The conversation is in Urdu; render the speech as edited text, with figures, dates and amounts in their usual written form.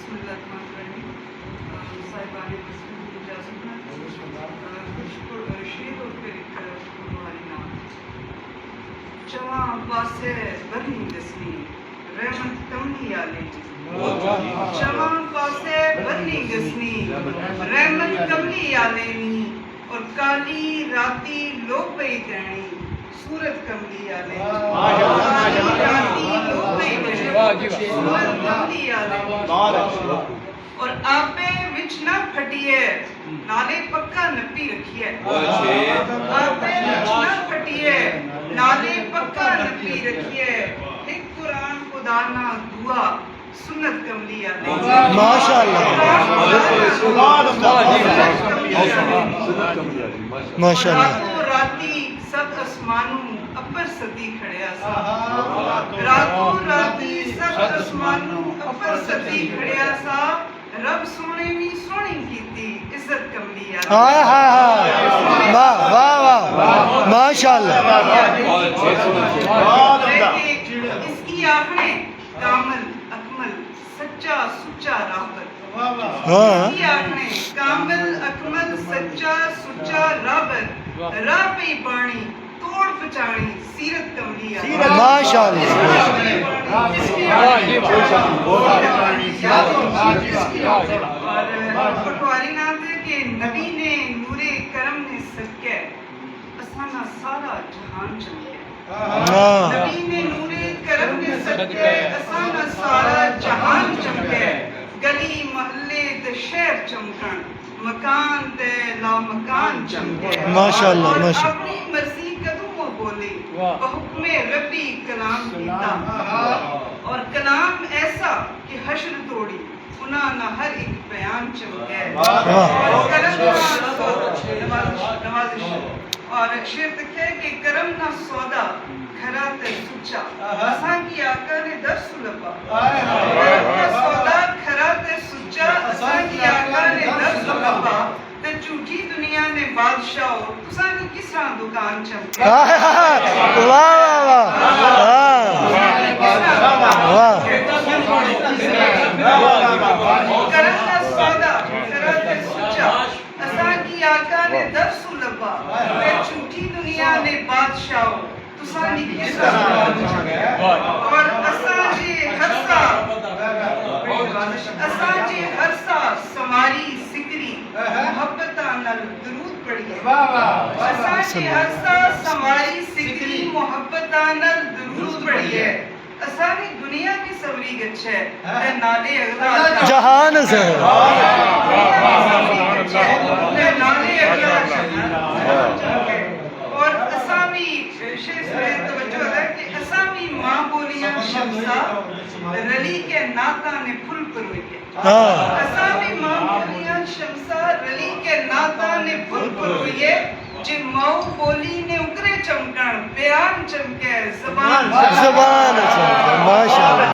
بسم اللہ الرحمن الرحیم صاحبان مسلم کی اجازت میں کچھ شعر اور پھر ایک قرآن نام چواں پاسے برنی دسنی رحمت کمنی آلے چواں پاسے برنی گسنی رحمت کمنی آلینی اور کالی راتی لو پئی گہنی سورت کملی آلینی کالی راتی لو پئی گہنی سورت کملی آلینی اور آپے وچ نہ پھٹیے نالے پکا نپی رکھیے آپے وچ نہ پھٹیے نالے پکا نپی رکھیے ایک قرآن خدا نہ دعا سنت کملی آلینی ماشاءاللہ ماشاءاللہ راتوں راتی سب اسمانوں اپر صدی کھڑیا سا راتوں راتی سب اسمانوں اپر صدی کھڑیا سا رب سونے بھی سونی کیتی عزت کملی ہائے ہائے ہائے واہ واہ واہ ماشاءاللہ اس کی آنکھیں کامل اکمل سچا سچا رابط ہاں اس کی آنکھیں کامل اکمل سچا سچا رابط راہ پہ پانی توڑ پچانی سیرت کملی ماشاءاللہ اور پٹواری نام ہے کہ نبی نے نور کرم نے صدقے اسانا سارا جہان چمکے نبی نے نور کرم نے صدقے اسانا سارا جہان چمکے گلی محلے تے شہر چمکن مکان تے لا مکان چمکے ماشاءاللہ اور ماشاءاللہ اپنی مرضی قدموں بولی بحکم ربی کلام کیتا اور کلام ایسا کہ حشر توڑی انہاں نہ ہر ایک بیان چمکے اور کرم نوازش اور شعر لکھے کہ کرم نہ سودا کھرا تے سچا اساں کی آقا نے در سلبا کرم نہ سودا کھرا تے سچا اساں کی آقا نے در سلبا تے جھوٹی دنیا نے بادشاہ تساں نے کس طرح دکان چمکے واہ واہ واہ واہ کرم نہ سودا کھرا تے سچا اساں کی آقا نے در سلبا تے جھوٹی دنیا نے بادشاہ تساں نے کس طرح اور اساں جی ہر سا سماری سکری محبتاں نال درود پڑھیے اساں جی ہر سا سماری سکری محبتاں نال درود پڑھیے اساں دی دنیا بھی سوری گچھے تے نالے اگلا جہان سے نالے اگلا اور اساں بھی شیخ سے توجہ ہے کہ اساں بھی ماں بولیاں شمسا رلی کے ناتا نے پھل پروئیے اساں بھی ماں بولیاں شمسا رلی کے ناتا نے پھل پروئیے جی ماں بولی نے اکرے چمکن بیان چمکے زبان ماشاءاللہ